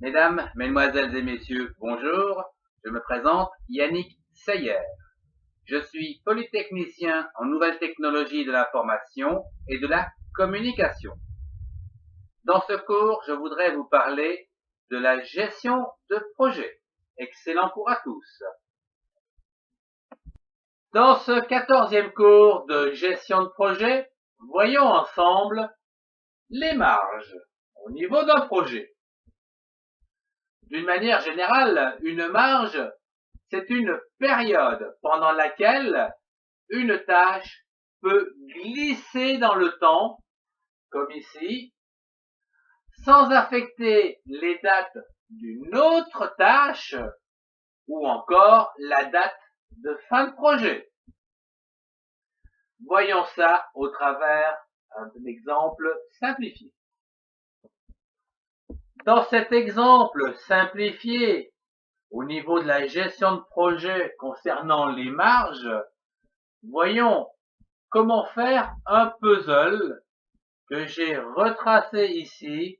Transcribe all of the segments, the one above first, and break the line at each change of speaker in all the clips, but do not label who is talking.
Mesdames, Mesdemoiselles et Messieurs, bonjour. Je me présente Yannick Seyer. Je suis polytechnicien en nouvelles technologies de l'information et de la communication. Dans ce cours, je voudrais vous parler de la gestion de projet. Excellent cours à tous. Dans ce 14e cours de gestion de projet, voyons ensemble les marges au niveau d'un projet. D'une manière générale, une marge, c'est une période pendant laquelle une tâche peut glisser dans le temps, comme ici, sans affecter les dates d'une autre tâche ou encore la date de fin de projet. Voyons ça au travers d'un exemple simplifié. Dans cet exemple simplifié, au niveau de la gestion de projet concernant les marges, voyons comment faire un puzzle que j'ai retracé ici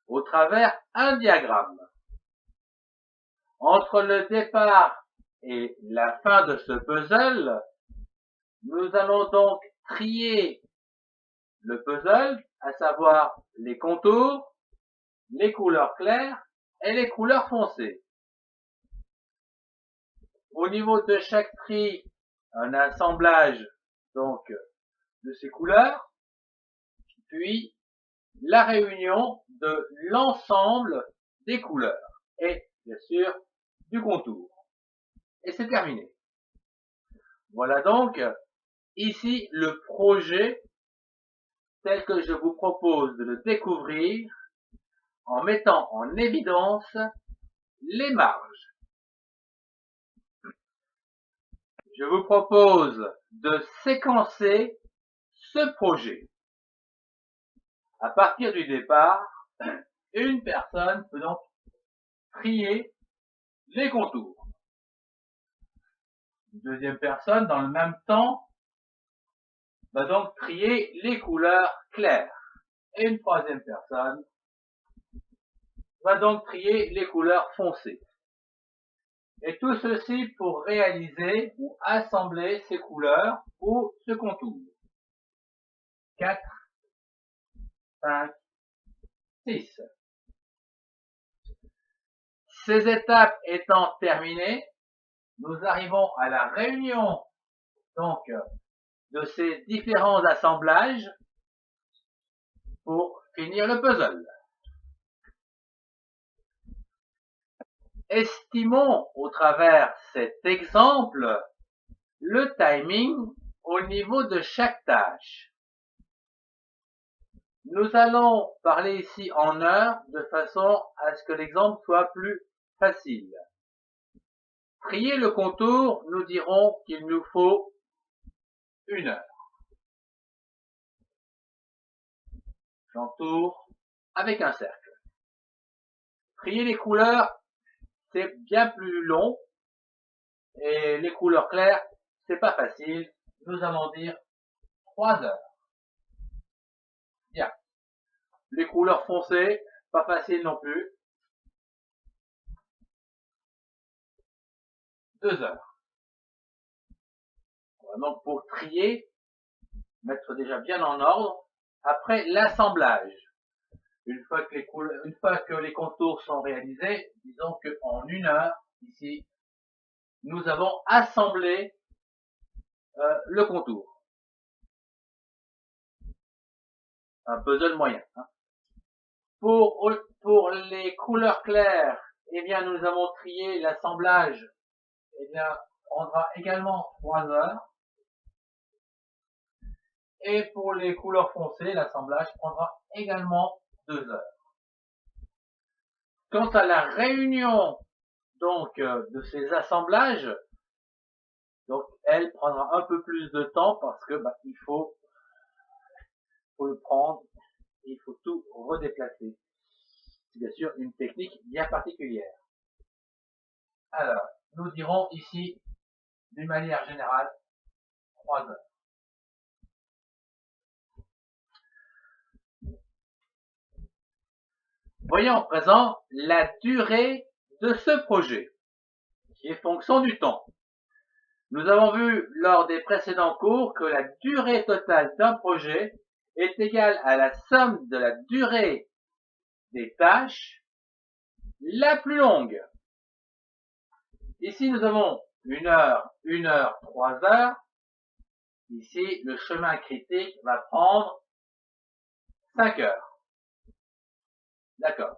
au travers un diagramme. Entre le départ et la fin de ce puzzle, nous allons donc trier le puzzle, à savoir les contours, les couleurs claires et les couleurs foncées. Au niveau de chaque tri, un assemblage donc de ces couleurs, puis la réunion de l'ensemble des couleurs et bien sûr du contour. Et c'est terminé. Voilà donc ici le projet tel que je vous propose de le découvrir en mettant en évidence les marges. Je vous propose de séquencer ce projet. À partir du départ, une personne peut donc trier les contours. Une deuxième personne, dans le même temps, va donc trier les couleurs claires. Et une troisième personne va donc trier les couleurs foncées. Et tout ceci pour réaliser ou assembler ces couleurs ou ce contour. 4, 5, 6. Ces étapes étant terminées, nous arrivons à la réunion donc de ces différents assemblages pour finir le puzzle. Estimons au travers cet exemple le timing au niveau de chaque tâche. Nous allons parler ici en heures de façon à ce que l'exemple soit plus facile. Trier le contour, nous dirons qu'il nous faut 1 heure. J'entoure avec un cercle. Trier les couleurs, c'est bien plus long et les couleurs claires, c'est pas facile. Nous allons dire 3 heures. Bien. Les couleurs foncées, pas facile non plus. 2 heures. Donc pour trier, mettre déjà bien en ordre. Après l'assemblage, une fois que les contours sont réalisés, disons qu'en 1 heure, ici, nous avons assemblé le contour. Un puzzle moyen. Pour les couleurs claires, eh bien, nous avons trié l'assemblage, eh bien, prendra également 3 heures. Et pour les couleurs foncées, l'assemblage prendra également 2 heures. Quant à la réunion donc de ces assemblages, donc elle prendra un peu plus de temps parce que il faut le prendre, et il faut tout redéplacer. C'est bien sûr une technique bien particulière. Alors, nous dirons ici, d'une manière générale, 3 heures. Voyons à présent la durée de ce projet, qui est fonction du temps. Nous avons vu lors des précédents cours que la durée totale d'un projet est égale à la somme de la durée des tâches la plus longue. Ici, nous avons 1 heure, 3 heures. Ici, le chemin critique va prendre 5 heures. D'accord.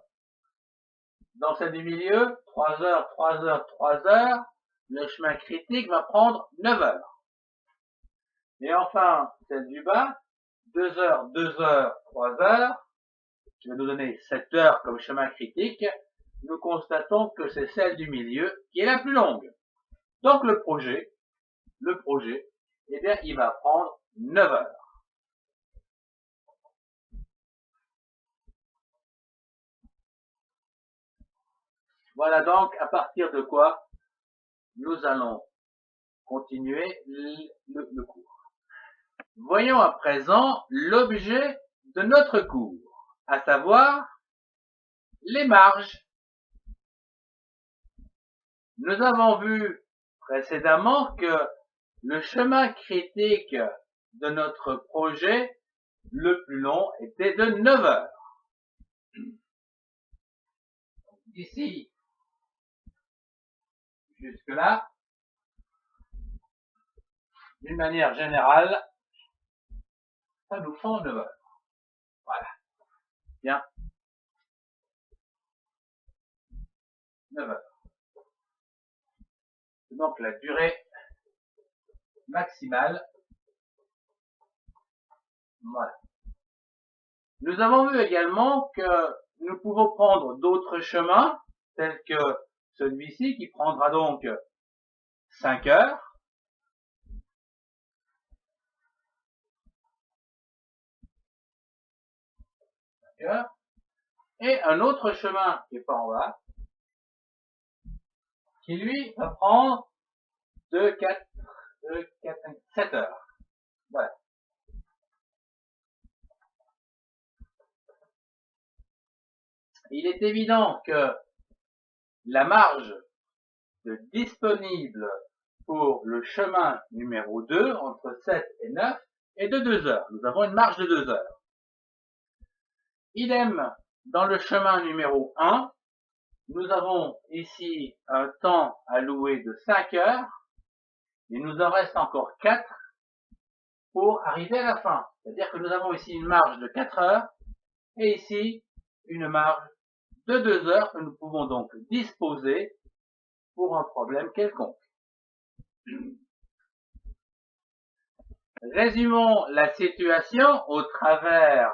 Dans celle du milieu, 3 heures, 3 heures, 3 heures. Le chemin critique va prendre 9 heures. Et enfin, celle du bas, 2 heures, 2 heures, 3 heures. Je vais nous donner 7 heures comme chemin critique. Nous constatons que c'est celle du milieu qui est la plus longue. Donc le projet, eh bien, il va prendre 9 heures. Voilà donc à partir de quoi nous allons continuer le cours. Voyons à présent l'objet de notre cours, à savoir les marges. Nous avons vu précédemment que le chemin critique de notre projet le plus long était de 9 heures. D'ici jusque là, d'une manière générale, ça nous prend 9 heures. Voilà. Bien. 9 heures. C'est donc la durée maximale. Voilà. Nous avons vu également que nous pouvons prendre d'autres chemins, tels que celui-ci qui prendra donc 5 heures. Et un autre chemin qui est pas en bas, qui lui va prendre 2, 4, 5, 7 heures. Voilà. Il est évident que la marge disponible pour le chemin numéro 2, entre 7 et 9, est de 2 heures. Nous avons une marge de 2 heures. Idem dans le chemin numéro 1, nous avons ici un temps alloué de 5 heures, et nous en reste encore 4 pour arriver à la fin. C'est-à-dire que nous avons ici une marge de 4 heures, et ici une marge de 2 heures que nous pouvons donc disposer pour un problème quelconque. Résumons la situation au travers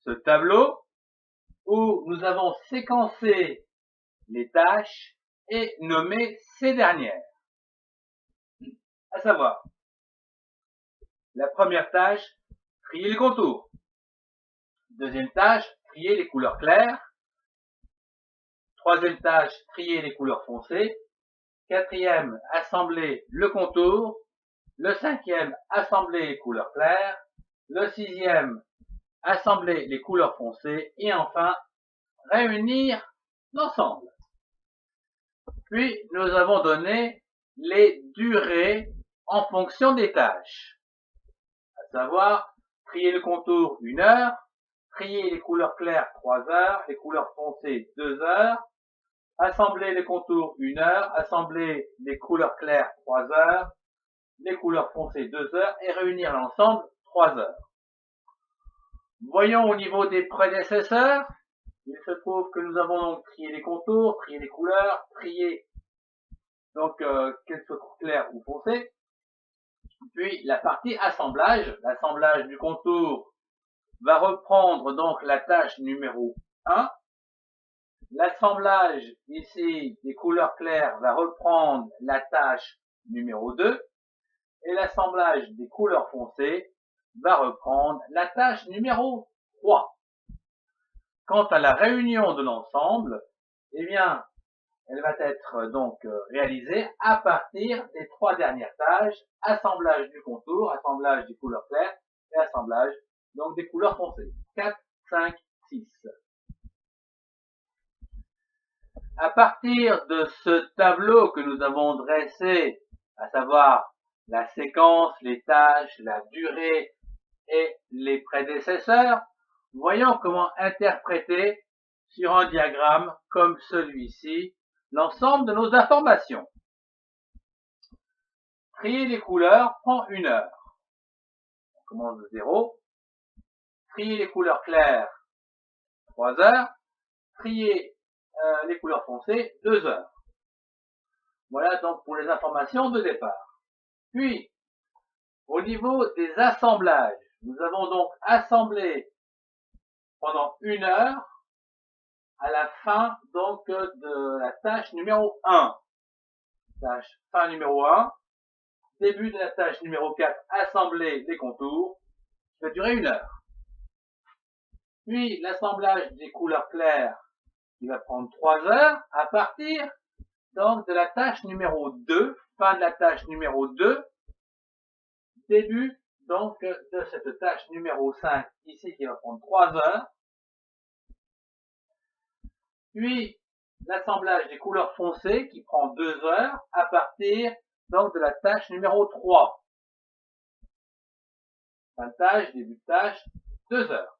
ce tableau où nous avons séquencé les tâches et nommé ces dernières. À savoir, la première tâche, trier les contours. Deuxième tâche, trier les couleurs claires. Troisième tâche, trier les couleurs foncées. Quatrième, assembler le contour. Le cinquième, assembler les couleurs claires. Le sixième, assembler les couleurs foncées. Et enfin, réunir l'ensemble. Puis, nous avons donné les durées en fonction des tâches. À savoir, trier le contour 1 heure, trier les couleurs claires 3 heures, les couleurs foncées 2 heures, assembler les contours 1 heure, assembler les couleurs claires 3 heures, les couleurs foncées 2 heures et réunir l'ensemble 3 heures. Voyons au niveau des prédécesseurs. Il se trouve que nous avons donc trié les contours, trié les couleurs, trié donc qu'elles soient claires ou foncées. Puis la partie assemblage, l'assemblage du contour va reprendre donc la tâche numéro 1. L'assemblage ici des couleurs claires va reprendre la tâche numéro 2. Et l'assemblage des couleurs foncées va reprendre la tâche numéro 3. Quant à la réunion de l'ensemble, eh bien, elle va être donc réalisée à partir des 3 dernières tâches, assemblage du contour, assemblage des couleurs claires et assemblage donc des couleurs foncées. 4, 5, 6. À partir de ce tableau que nous avons dressé, à savoir la séquence, les tâches, la durée et les prédécesseurs, voyons comment interpréter sur un diagramme comme celui-ci l'ensemble de nos informations. Trier les couleurs prend 1 heure. On commence de 0. Trier les couleurs claires, 3 heures. Trier les couleurs foncées, 2 heures. Voilà donc pour les informations de départ. Puis, au niveau des assemblages, nous avons donc assemblé pendant 1 heure à la fin donc de la tâche numéro 1. Tâche fin numéro 1. Début de la tâche numéro 4, assembler les contours, qui va durer 1 heure. Puis l'assemblage des couleurs claires, qui va prendre 3 heures, à partir donc de la tâche numéro 2, fin de la tâche numéro 2, début donc de cette tâche numéro 5, ici qui va prendre 3 heures. Puis l'assemblage des couleurs foncées, qui prend 2 heures, à partir donc de la tâche numéro 3. Fin de tâche, début de tâche, 2 heures.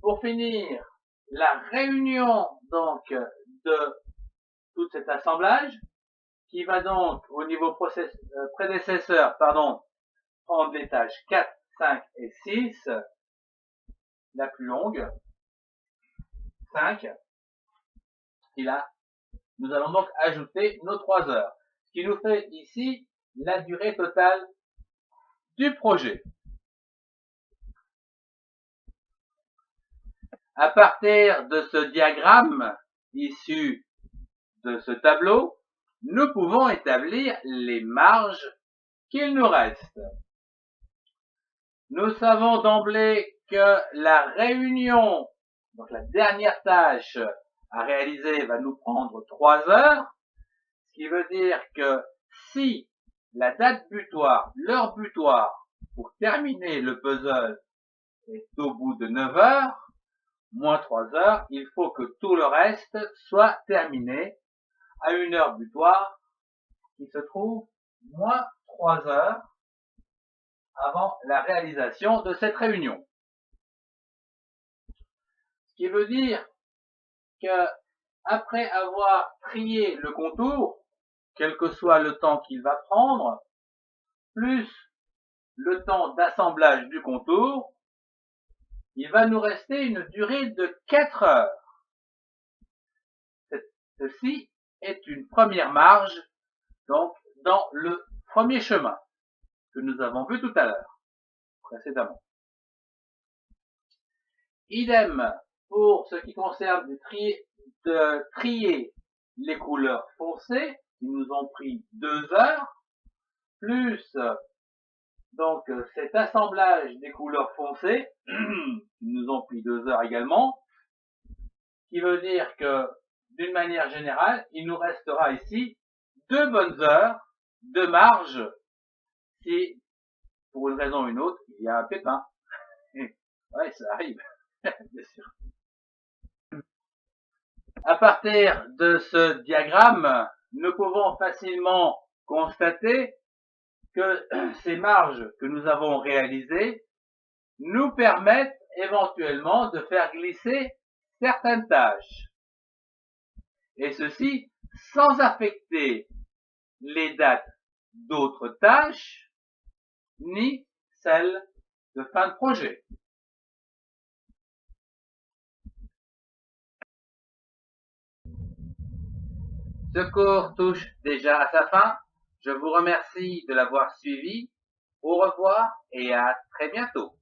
Pour finir, la réunion donc de tout cet assemblage, qui va donc au niveau prédécesseur, prendre les tâches 4, 5 et 6, la plus longue, 5, et là, nous allons donc ajouter nos 3 heures, ce qui nous fait ici la durée totale du projet. À partir de ce diagramme issu de ce tableau, nous pouvons établir les marges qu'il nous reste. Nous savons d'emblée que la réunion, donc la dernière tâche à réaliser, va nous prendre 3 heures, ce qui veut dire que si la date butoir, l'heure butoir pour terminer le puzzle est au bout de 9 heures, moins 3 heures, il faut que tout le reste soit terminé à une heure butoir qui se trouve moins 3 heures avant la réalisation de cette réunion. Ce qui veut dire que après avoir trié le contour, quel que soit le temps qu'il va prendre, plus le temps d'assemblage du contour, il va nous rester une durée de 4 heures. Ceci est une première marge, donc, dans le premier chemin que nous avons vu tout à l'heure, précédemment. Idem pour ce qui concerne de trier les couleurs foncées, qui nous ont pris 2 heures, plus donc cet assemblage des couleurs foncées, qui nous ont pris 2 heures également, qui veut dire que d'une manière générale, il nous restera ici 2 bonnes heures de marge si, pour une raison ou une autre, il y a un pépin. Ouais, ça arrive, bien sûr. À partir de ce diagramme, nous pouvons facilement constater que ces marges que nous avons réalisées nous permettent éventuellement de faire glisser certaines tâches. Et ceci sans affecter les dates d'autres tâches, ni celles de fin de projet. Ce cours touche déjà à sa fin. Je vous remercie de l'avoir suivi. Au revoir et à très bientôt.